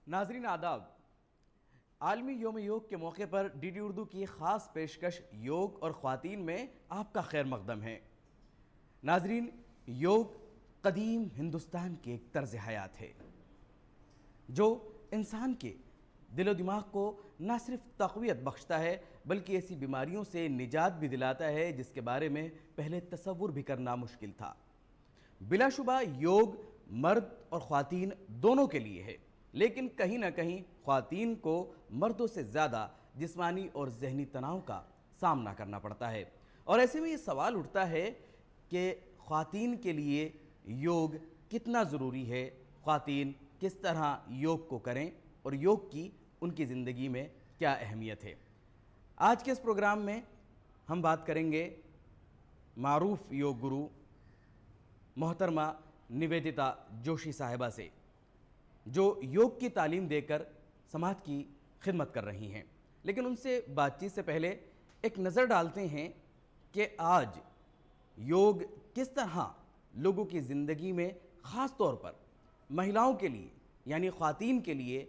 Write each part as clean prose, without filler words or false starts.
नाजरीन आदाब, आलमी योम योग के मौके पर डीडी उर्दू की ख़ास पेशकश योग और ख़वातीन में आपका खैर मकदम है। नाजरीन, योग कदीम हिंदुस्तान की एक तर्ज हयात है जो इंसान के दिलो दिमाग को न सिर्फ तक़वियत बख्शता है बल्कि ऐसी बीमारियों से निजात भी दिलाता है जिसके बारे में पहले तसव्वुर भी करना मुश्किल था। बिलाशुबा योग मर्द और ख़वातीन दोनों के लिए है, लेकिन कहीं ना कहीं ख़वातीन को मर्दों से ज़्यादा जिस्मानी और जहनी तनाव का सामना करना पड़ता है। और ऐसे में ये सवाल उठता है कि ख़वातीन के लिए योग कितना ज़रूरी है, ख़वातीन किस तरह योग को करें और योग की उनकी ज़िंदगी में क्या अहमियत है। आज के इस प्रोग्राम में हम बात करेंगे मारूफ योग गुरु मोहतरमा निवेदिता जोशी साहिबा से, जो योग की तालीम देकर समाज की खिदमत कर रही हैं। लेकिन उनसे बातचीत से पहले एक नज़र डालते हैं कि आज योग किस तरह लोगों की ज़िंदगी में ख़ास तौर पर महिलाओं के लिए यानी ख़वातीन के लिए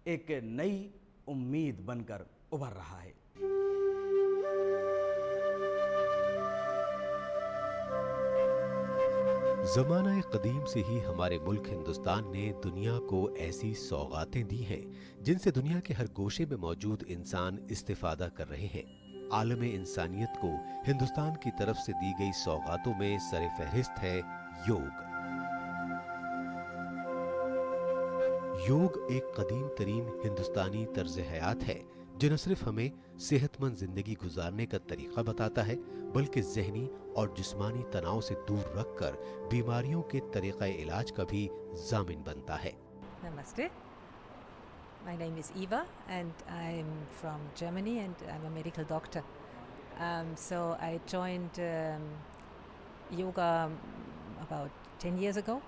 एक नई उम्मीद बनकर उभर रहा है। ज़माना कदीम से ही हमारे मुल्क हिंदुस्तान ने दुनिया को ऐसी सौगातें दी हैं जिनसे दुनिया के हर गोशे में मौजूद इंसान इस्तिफादा कर रहे हैं। आलम इंसानियत को हिंदुस्तान की तरफ से दी गई सौगातों में सरे फहरिस्त है योग। योग एक कदीम तरीन हिंदुस्तानी तर्ज हयात है जो न सिर्फ हमें सेहतमंद जिंदगी गुजारने का तरीका बताता है बल्कि जहनी और जिस्मानी तनाव से दूर रखकर बीमारियों के तरीक़ा इलाज का भी ज़ामिन बनता है। Namaste. My name is Eva and I'm from Germany and I'm a medical doctor. So I joined yoga about 10 years ago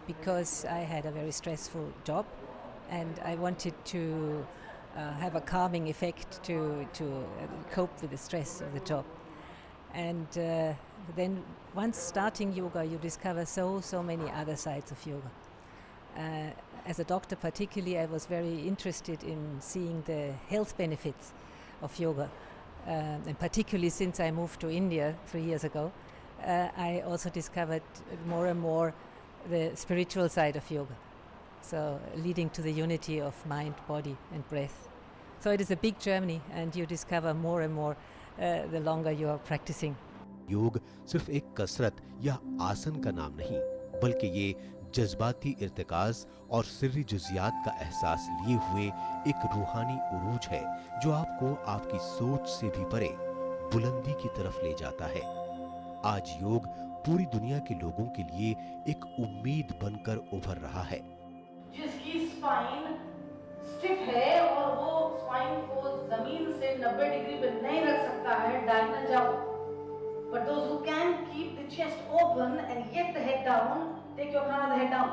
because I had a very stressful job and I wanted to have a calming effect to cope with the stress of the job. And then once starting yoga, you discover so many other sides of yoga. As a doctor particularly, I was very interested in seeing the health benefits of yoga. And particularly since I moved to India 3 years ago, I also discovered more and more the spiritual side of yoga. So leading to the unity of mind, body and breath. So it is a big journey and you discover more and more the longer you are practicing. योग सिर्फ एक कसरत या आसन का नाम नहीं बल्कि ये जज्बाती इर्तिकाज और सिर्री जुजियात का एहसास लिए हुए एक रूहानी उरूज है जो आपको आपकी सोच से भी परे बुलंदी की तरफ ले जाता है। आज योग पूरी दुनिया के लोगों के लिए एक उम्मीद बनकर उभर रहा है। जिसकी स्पाइन स्टिफ है और वो स्पाइन को जमीन से 90 डिग्री पे नहीं रख सकता है, डायगोनल जाओ। But those who can keep the chest open and get the head down, take your crown of the head down.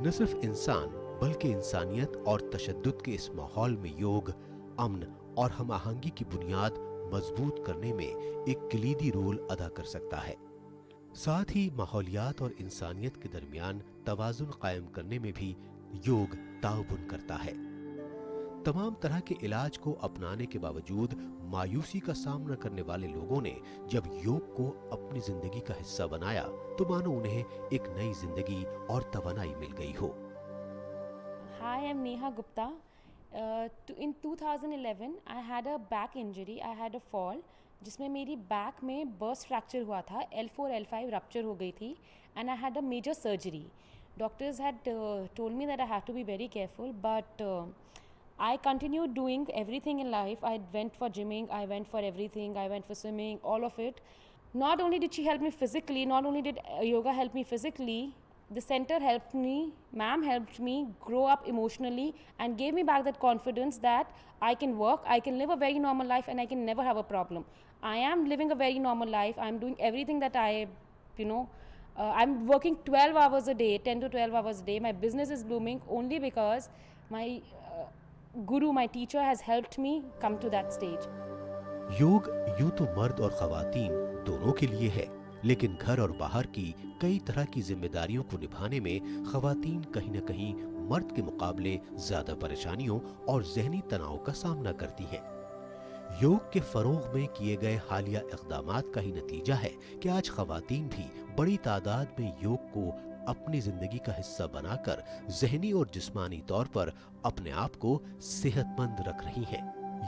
न सिर्फ इंसान बल्कि इंसानियत और तशद्दुद के इस माहौल में योग अमन और हम आहंगी की बुनियाद मजबूत करने में एक कलीदी रोल अदा कर सकता है। साथ ही माहौलियात और इंसानियत के दरमियान तवाजुन कायम करने में भी योग ताउन करता है। तमाम तरह के इलाज को अपनाने के बावजूद मायूसी का सामना करने वाले लोगों ने जब योग को अपनी जिंदगी का हिस्सा बनाया तो मानो उन्हें एक नई जिंदगी और तवानाई मिल गई हो। Hi, I'm Neha Gupta. In 2011, I had a back injury. I had a fall, जिसमें मेरी बैक में बर्स्ट फ्रैक्चर हुआ था, L4, L5 रप्चर हो गई थी, and I had a major surgery. Doctors had told me that I had to be very careful, but I continued doing everything in life. I went for gymming, I went for everything, I went for swimming, all of it. Not only did she help me physically, not only did yoga help me physically, the center helped me, ma'am helped me grow up emotionally and gave me back that confidence that I can work, I can live a very normal life and I can never have a problem. I am living a very normal life. I'm doing everything that I'm working 12 hours a day, 10 to 12 hours a day. My business is blooming only because my guru, my teacher has helped me come to that stage. योग यूं तो मर्द और खवातीन दोनों के लिए है, लेकिन घर और बाहर की कई तरह की जिम्मेदारियों को निभाने में खवातीन कहीं न कहीं मर्द के मुकाबले ज्यादा परेशानियों और जहनी तनाव का सामना करती हैं। योग के फरोग में किए गए हालिया इक़दामात का ही नतीजा है कि आज खवातीन भी बड़ी तादाद में योग को अपनी जिंदगी का हिस्सा बनाकर जहनी और जिस्मानी तौर पर अपने आप को सेहतमंद रख रही हैं।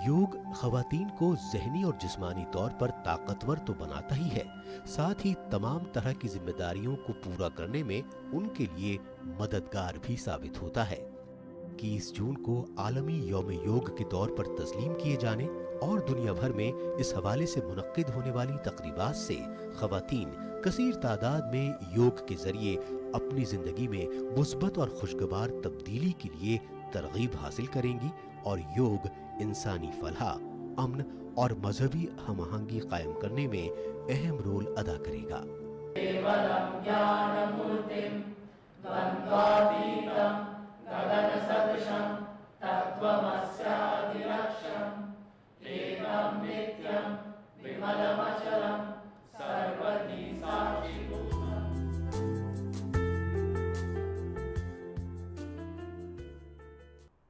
योग खवातीन को जहनी और जिस्मानी तौर पर ताकतवर तो बनाता ही है, साथ ही तमाम तरह की जिम्मेदारियों को पूरा करने में उनके लिए मददगार भी साबित होता है। 21 जून को आलमी यौम योग के तौर पर तस्लीम किए जाने और दुनिया भर में इस हवाले से मुनक्किद होने वाली तकरीबात से खवातीन कसीर तादाद में योग के जरिए अपनी जिंदगी में मुस्बत और खुशगवार तब्दीली के लिए तरगीब हासिल करेंगी और योग इंसानी फलाह, अमन और मजहबी हमआहंगी कायम करने में अहम रोल अदा करेगा। केवलम ज्ञानमूर्तिम द्वन्द्वातीतम गगनसदृशं तत्त्वमस्यादिलक्ष्यम् एकं नित्यं विमलमचलं सर्वधी साक्षिभूतम्।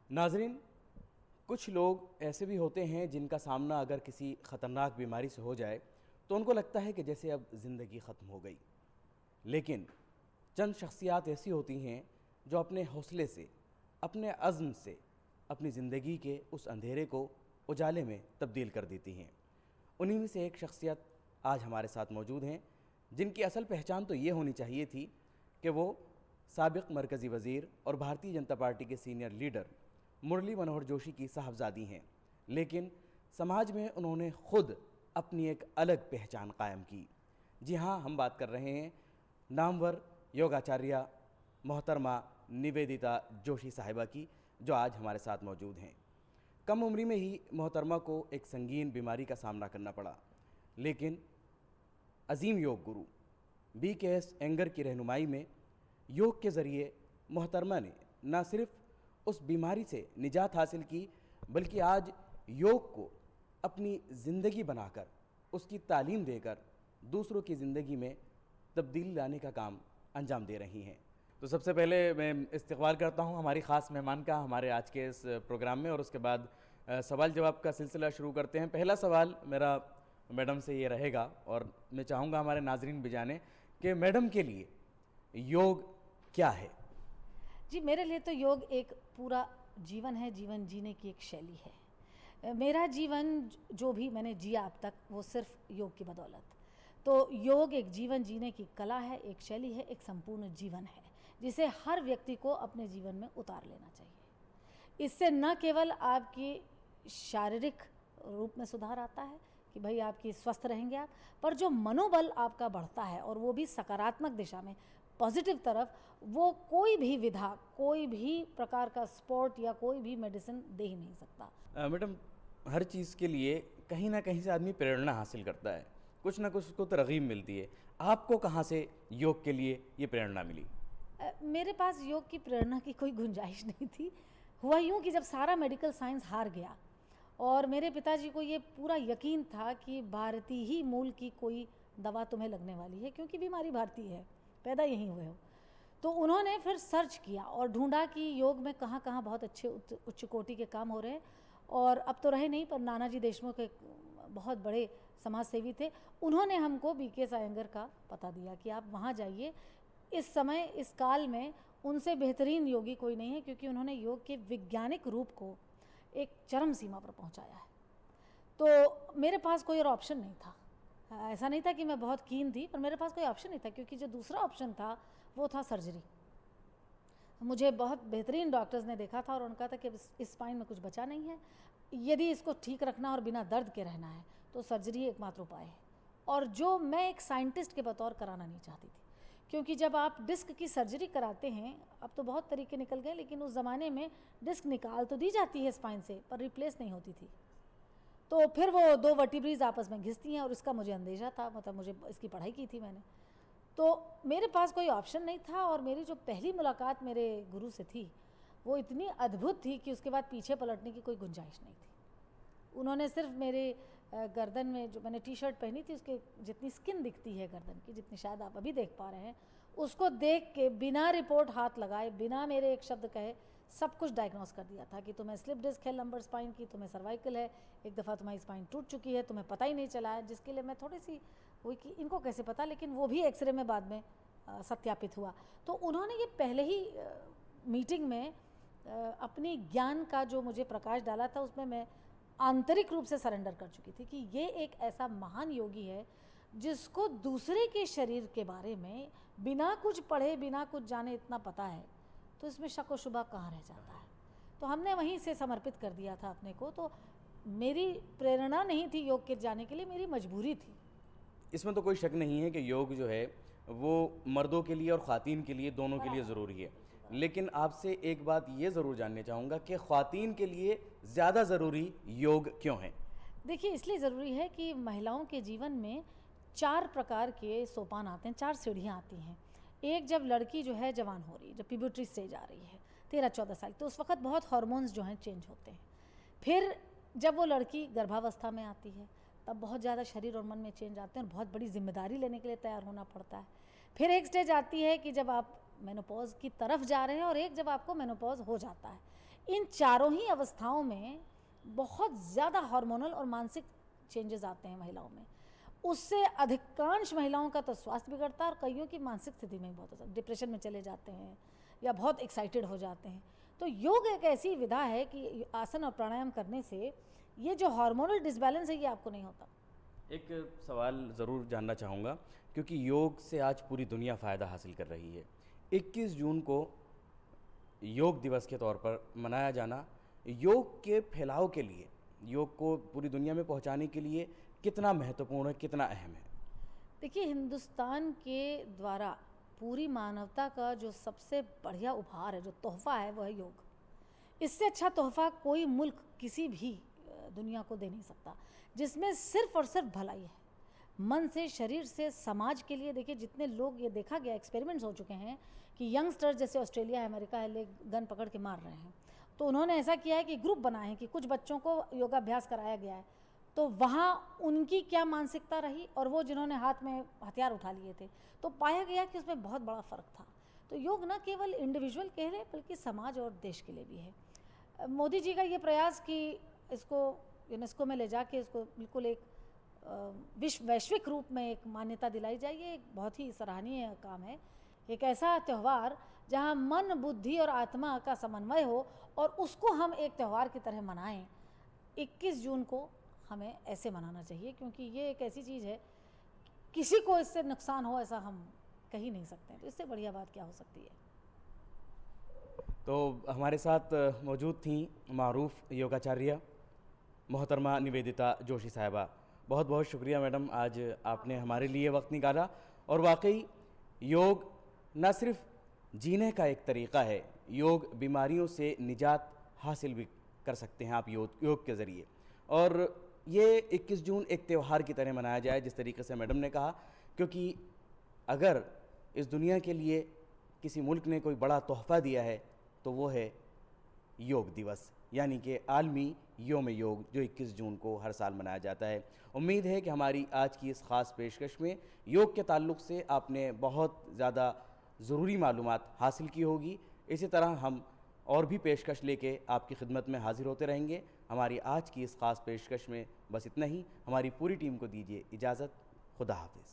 नाजरीन, कुछ लोग ऐसे भी होते हैं जिनका सामना अगर किसी ख़तरनाक बीमारी से हो जाए तो उनको लगता है कि जैसे अब ज़िंदगी ख़त्म हो गई। लेकिन चंद शख्सियात ऐसी होती हैं जो अपने हौसले से, अपने अज़्म से अपनी ज़िंदगी के उस अंधेरे को उजाले में तब्दील कर देती हैं। उन्हीं में से एक शख्सियत आज हमारे साथ मौजूद हैं, जिनकी असल पहचान तो ये होनी चाहिए थी कि वो साबिक़ मरकज़ी वज़ीर और भारतीय जनता पार्टी के सीनियर लीडर मुरली मनोहर जोशी की साहबजादी हैं, लेकिन समाज में उन्होंने ख़ुद अपनी एक अलग पहचान कायम की। जी हाँ, हम बात कर रहे हैं नामवर योगाचार्या मोहतरमा निवेदिता जोशी साहिबा की, जो आज हमारे साथ मौजूद हैं। कम उम्री में ही मोहतरमा को एक संगीन बीमारी का सामना करना पड़ा, लेकिन अजीम योग गुरु BKS एंगर की रहनुमाई में योग के ज़रिए मोहतरमा ने न सिर्फ उस बीमारी से निजात हासिल की, बल्कि आज योग को अपनी ज़िंदगी बनाकर, उसकी तालीम देकर दूसरों की ज़िंदगी में तब्दीली लाने का काम अंजाम दे रही हैं। तो सबसे पहले मैं इस्तकबाल करता हूं हमारी ख़ास मेहमान का हमारे आज के इस प्रोग्राम में, और उसके बाद सवाल जवाब का सिलसिला शुरू करते हैं। पहला सवाल मेरा मैडम से ये रहेगा, और मैं चाहूँगा हमारे नाजरीन भी जाने कि मैडम के लिए योग क्या है। जी, मेरे लिए तो योग एक पूरा जीवन है, जीवन जीने की एक शैली है। मेरा जीवन जो भी मैंने जिया अब तक, वो सिर्फ योग की बदौलत। तो योग एक जीवन जीने की कला है, एक शैली है, एक संपूर्ण जीवन है, जिसे हर व्यक्ति को अपने जीवन में उतार लेना चाहिए। इससे न केवल आपकी शारीरिक रूप में सुधार आता है कि भाई आपकी स्वस्थ रहेंगे आप, पर जो मनोबल आपका बढ़ता है, और वो भी सकारात्मक दिशा में, पॉजिटिव तरफ, वो कोई भी विधा, कोई भी प्रकार का स्पोर्ट या कोई भी मेडिसिन दे ही नहीं सकता। मैडम, हर चीज़ के लिए कहीं ना कहीं से आदमी प्रेरणा हासिल करता है, कुछ ना कुछ उसको तरगीब मिलती है। आपको कहाँ से योग के लिए ये प्रेरणा मिली? मेरे पास योग की प्रेरणा की कोई गुंजाइश नहीं थी। हुआ यूँ कि जब सारा मेडिकल साइंस हार गया और मेरे पिताजी को ये पूरा यकीन था कि भारतीय ही मूल की कोई दवा तुम्हें लगने वाली है, क्योंकि बीमारी भारतीय है, पैदा यहीं हुए हो, तो उन्होंने फिर सर्च किया और ढूंढा कि योग में कहाँ कहाँ बहुत अच्छे उच्च कोटि के काम हो रहे हैं। और अब तो रहे नहीं, पर नानाजी देशमुख एक बहुत बड़े समाज सेवी थे, उन्होंने हमको BKS अयंगर का पता दिया कि आप वहाँ जाइए। इस समय, इस काल में उनसे बेहतरीन योगी कोई नहीं है, क्योंकि उन्होंने योग के वैज्ञानिक रूप को एक चरम सीमा पर पहुँचाया है। तो मेरे पास कोई और ऑप्शन नहीं था। ऐसा नहीं था कि मैं बहुत कीन थी, पर मेरे पास कोई ऑप्शन नहीं था, क्योंकि जो दूसरा ऑप्शन था वो था सर्जरी। मुझे बहुत बेहतरीन डॉक्टर्स ने देखा था और उनका था कि इस स्पाइन में कुछ बचा नहीं है, यदि इसको ठीक रखना और बिना दर्द के रहना है तो सर्जरी एकमात्र उपाय है। और जो मैं एक साइंटिस्ट के बतौर कराना नहीं चाहती थी, क्योंकि जब आप डिस्क की सर्जरी कराते हैं, अब तो बहुत तरीके निकल गए, लेकिन उस ज़माने में डिस्क निकाल तो दी जाती है स्पाइन से, पर रिप्लेस नहीं होती थी। तो फिर वो दो वर्टिब्रीज आपस में घिसती हैं, और इसका मुझे अंदेशा था, मतलब मुझे इसकी पढ़ाई की थी मैंने, तो मेरे पास कोई ऑप्शन नहीं था। और मेरी जो पहली मुलाकात मेरे गुरु से थी वो इतनी अद्भुत थी कि उसके बाद पीछे पलटने की कोई गुंजाइश नहीं थी। उन्होंने सिर्फ मेरे गर्दन में जो मैंने टी शर्ट पहनी थी उसके जितनी स्किन दिखती है गर्दन की, जितनी शायद आप अभी देख पा रहे हैं, उसको देख के बिना रिपोर्ट हाथ लगाए, बिना मेरे एक शब्द कहे, सब कुछ डायग्नोस कर दिया था कि तुम्हें स्लिप डिस्क है लंबर स्पाइन की, तुम्हें सर्वाइकल है, एक दफ़ा तुम्हारी स्पाइन टूट चुकी है, तुम्हें पता ही नहीं चला है, जिसके लिए मैं थोड़ी सी हुई कि इनको कैसे पता, लेकिन वो भी एक्सरे में बाद में सत्यापित हुआ। तो उन्होंने ये पहले ही मीटिंग में अपनी ज्ञान का जो मुझे प्रकाश डाला था, उसमें मैं आंतरिक रूप से सरेंडर कर चुकी थी कि ये एक ऐसा महान योगी है जिसको दूसरे के शरीर के बारे में बिना कुछ पढ़े बिना कुछ जाने इतना पता है, तो इसमें शक व शुबा कहाँ रह जाता है। तो हमने वहीं से समर्पित कर दिया था अपने को। तो मेरी प्रेरणा नहीं थी योग के जाने के लिए, मेरी मजबूरी थी। इसमें तो कोई शक नहीं है कि योग जो है वो मर्दों के लिए और ख़वातीन के लिए, दोनों के लिए ज़रूरी है। लेकिन आपसे एक बात ये ज़रूर जानना चाहूँगा कि ख़वातीन के लिए ज़्यादा ज़रूरी योग क्यों है? देखिए, इसलिए ज़रूरी है कि महिलाओं के जीवन में 4 प्रकार के सोपान आते हैं, 4 सीढ़ियाँ आती हैं। एक, जब लड़की जो है जवान हो रही है, जब प्यूबर्टी स्टेज आ रही है 13-14 साल, तो उस वक्त बहुत हार्मोन्स जो हैं चेंज होते हैं। फिर जब वो लड़की गर्भावस्था में आती है, तब बहुत ज़्यादा शरीर और मन में चेंज आते हैं और बहुत बड़ी जिम्मेदारी लेने के लिए तैयार होना पड़ता है। फिर एक स्टेज आती है कि जब आप मेनोपॉज की तरफ जा रहे हैं, और एक जब आपको मेनोपॉज हो जाता है। इन चारों ही अवस्थाओं में बहुत ज़्यादा हार्मोनल और मानसिक चेंजेस आते हैं महिलाओं में। उससे अधिकांश महिलाओं का तो स्वास्थ्य बिगड़ता है और कईयों की मानसिक स्थिति में बहुत डिप्रेशन में चले जाते हैं या बहुत एक्साइटेड हो जाते हैं। तो योग एक ऐसी विधा है कि आसन और प्राणायाम करने से ये जो हार्मोनल डिसबैलेंस है ये आपको नहीं होता। एक सवाल ज़रूर जानना चाहूँगा, क्योंकि योग से आज पूरी दुनिया फ़ायदा हासिल कर रही है। 21 जून को योग दिवस के तौर पर मनाया जाना योग के फैलाव के लिए, योग को पूरी दुनिया में पहुंचाने के लिए कितना महत्वपूर्ण है, कितना अहम है? देखिए, हिंदुस्तान के द्वारा पूरी मानवता का जो सबसे बढ़िया उपहार है, जो तोहफा है, वो है योग। इससे अच्छा तोहफा कोई मुल्क किसी भी दुनिया को दे नहीं सकता, जिसमें सिर्फ और सिर्फ भलाई है, मन से, शरीर से, समाज के लिए। देखिए, जितने लोग, ये देखा गया, एक्सपेरिमेंट्स हो चुके हैं कि यंगस्टर्स जैसे ऑस्ट्रेलिया है, अमेरिका है, ले गन पकड़ के मार रहे हैं। तो उन्होंने ऐसा किया है कि ग्रुप बनाए हैं कि कुछ बच्चों को योगाभ्यास कराया गया है। तो वहाँ उनकी क्या मानसिकता रही और वो जिन्होंने हाथ में हथियार उठा लिए थे, तो पाया गया कि उसमें बहुत बड़ा फ़र्क था। तो योग न केवल इंडिविजुअल के लिए बल्कि समाज और देश के लिए भी है। मोदी जी का ये प्रयास कि इसको यूनेस्को में ले जाके इसको बिल्कुल एक वैश्विक रूप में एक मान्यता दिलाई जाए, ये एक बहुत ही सराहनीय काम है। एक ऐसा त्यौहार जहाँ मन, बुद्धि और आत्मा का समन्वय हो और उसको हम एक त्यौहार की तरह मनाएं। 21 जून को हमें ऐसे मनाना चाहिए, क्योंकि ये एक ऐसी चीज़ है, किसी को इससे नुकसान हो ऐसा हम कह ही नहीं सकते। तो इससे बढ़िया बात क्या हो सकती है। तो हमारे साथ मौजूद थी मारूफ योगाचार्य मोहतरमा निवेदिता जोशी साहिबा। बहुत बहुत शुक्रिया मैडम, आज आपने हमारे लिए वक्त निकाला। और वाकई योग न सिर्फ जीने का एक तरीक़ा है, योग बीमारियों से निजात हासिल भी कर सकते हैं आप योग के ज़रिए। और ये 21 जून एक त्यौहार की तरह मनाया जाए, जिस तरीके से मैडम ने कहा, क्योंकि अगर इस दुनिया के लिए किसी मुल्क ने कोई बड़ा तोहफ़ा दिया है तो वो है योग दिवस, यानी कि आलमी योम योग, जो 21 जून को हर साल मनाया जाता है। उम्मीद है कि हमारी आज की इस ख़ास पेशकश में योग के ताल्लुक़ से आपने बहुत ज़्यादा ज़रूरी मालूमात हासिल की होगी। इसी तरह हम और भी पेशकश लेके आपकी खिदमत में हाजिर होते रहेंगे। हमारी आज की इस ख़ास पेशकश में बस इतना ही। हमारी पूरी टीम को दीजिए इजाज़त। खुदा हाफिज़।